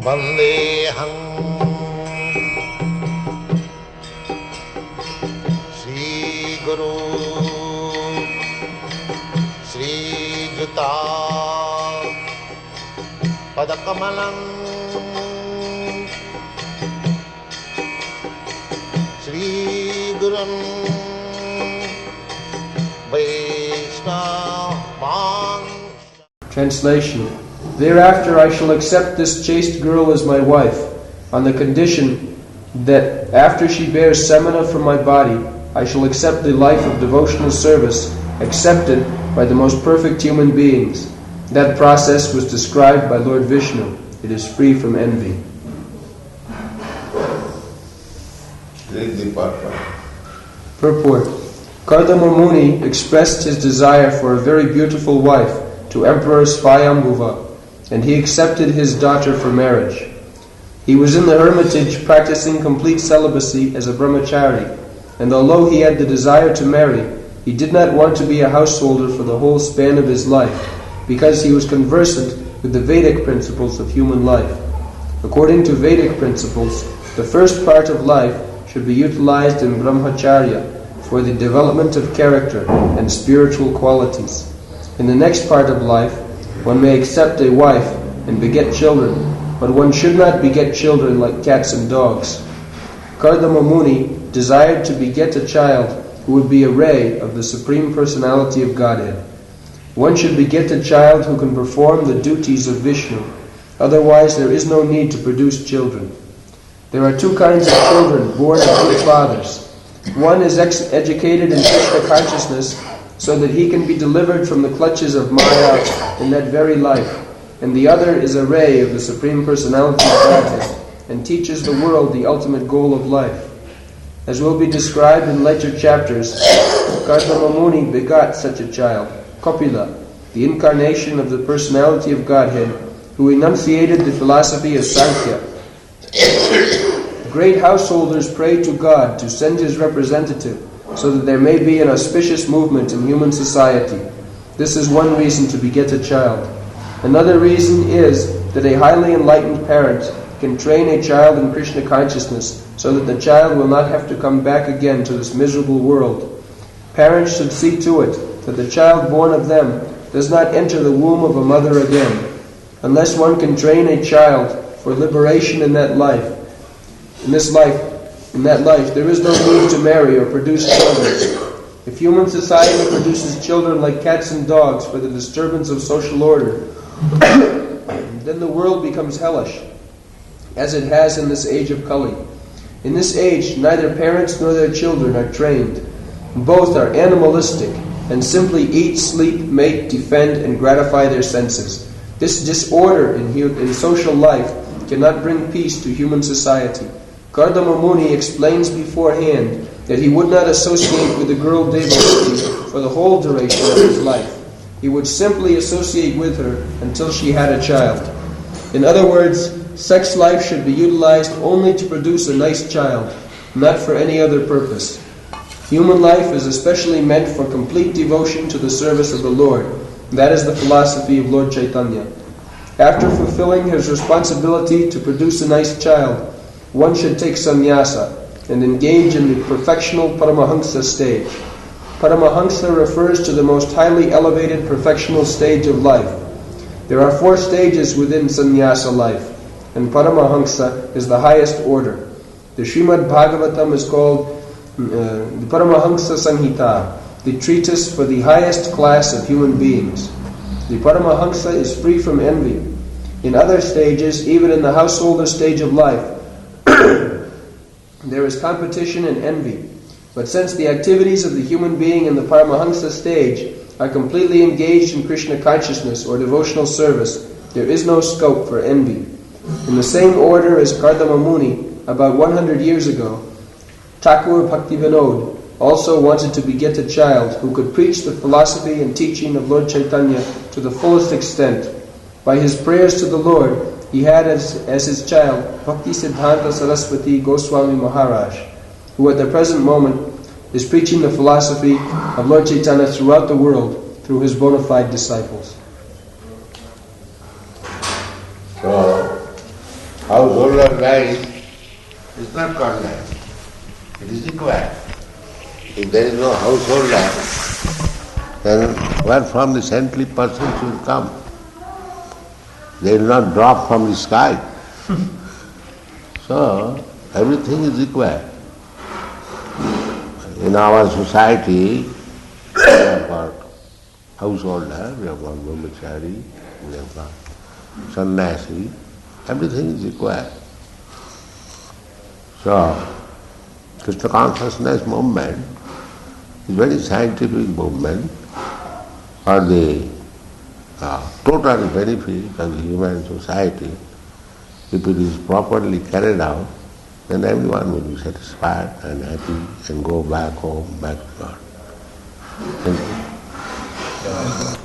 Vandeham Sri Guru Sri Juta Padakamalang Sri Gurun Vaishnava. Translation. Thereafter I shall accept this chaste girl as my wife, on the condition that after she bears semina from my body, I shall accept the life of devotional service accepted by the most perfect human beings. That process was described by Lord Vishnu. It is free from envy. Read the purport. Purport. Kardama Muni expressed his desire for a very beautiful wife to Emperor Swayambhuva, and he accepted his daughter for marriage. He was in the hermitage practicing complete celibacy as a brahmachari, and although he had the desire to marry, he did not want to be a householder for the whole span of his life, because he was conversant with the Vedic principles of human life. According to Vedic principles, the first part of life should be utilized in brahmacharya for the development of character and spiritual qualities. In the next part of life, one may accept a wife and beget children, but one should not beget children like cats and dogs. Kardama Muni desired to beget a child who would be a ray of the Supreme Personality of Godhead. One should beget a child who can perform the duties of Vishnu, otherwise there is no need to produce children. There are two kinds of children born of good fathers. One is educated in Krishna consciousness so that he can be delivered from the clutches of Maya in that very life, and the other is a ray of the Supreme Personality of Godhead and teaches the world the ultimate goal of life. As will be described in later chapters, Kardama Muni begot such a child, Kapila, the incarnation of the Personality of Godhead, who enunciated the philosophy of Sankhya. Great householders pray to God to send his representative so that there may be an auspicious movement in human society. This is one reason to beget a child. Another reason is that a highly enlightened parent can train a child in Krishna consciousness so that the child will not have to come back again to this miserable world. Parents should see to it that the child born of them does not enter the womb of a mother again. Unless one can train a child for liberation in that life, there is no need to marry or produce children. If human society produces children like cats and dogs for the disturbance of social order, then the world becomes hellish, as it has in this age of Kali. In this age, neither parents nor their children are trained. Both are animalistic and simply eat, sleep, mate, defend, and gratify their senses. This disorder in social life cannot bring peace to human society. Kardama Muni explains beforehand that he would not associate with the girl Devavati for the whole duration of his life. He would simply associate with her until she had a child. In other words, sex life should be utilized only to produce a nice child, not for any other purpose. Human life is especially meant for complete devotion to the service of the Lord. That is the philosophy of Lord Chaitanya. After fulfilling his responsibility to produce a nice child, one should take sannyasa and engage in the perfectional paramahamsa stage. Paramahamsa refers to the most highly elevated perfectional stage of life. There are 4 stages within sannyasa life, and paramahamsa is the highest order. The Srimad Bhagavatam is called the Paramahamsa Samhita, the treatise for the highest class of human beings. The Paramahamsa is free from envy. In other stages, even in the householder stage of life, there is competition and envy. But since the activities of the human being in the Paramahamsa stage are completely engaged in Krishna consciousness or devotional service, there is no scope for envy. In the same order as Kardama Muni, about 100 years ago, Thakur Bhaktivinoda also wanted to beget a child who could preach the philosophy and teaching of Lord Chaitanya to the fullest extent. By his prayers to the Lord, he had as his child Bhakti Siddhanta Saraswati Goswami Maharaj, who at the present moment is preaching the philosophy of Lord Chaitanya throughout the world through his bona fide disciples. So, householder life is not called life. It is required. If there is no householder, then where from the saintly persons will come? They will not drop from the sky. So, everything is required. In our society, we have got householder, we have got brahmachari, we have got sannyasi, everything is required. So, Krishna consciousness movement is very scientific movement for the total benefit of the human society. If it is properly carried out, then everyone will be satisfied and happy and go back home, back to God. Thank you.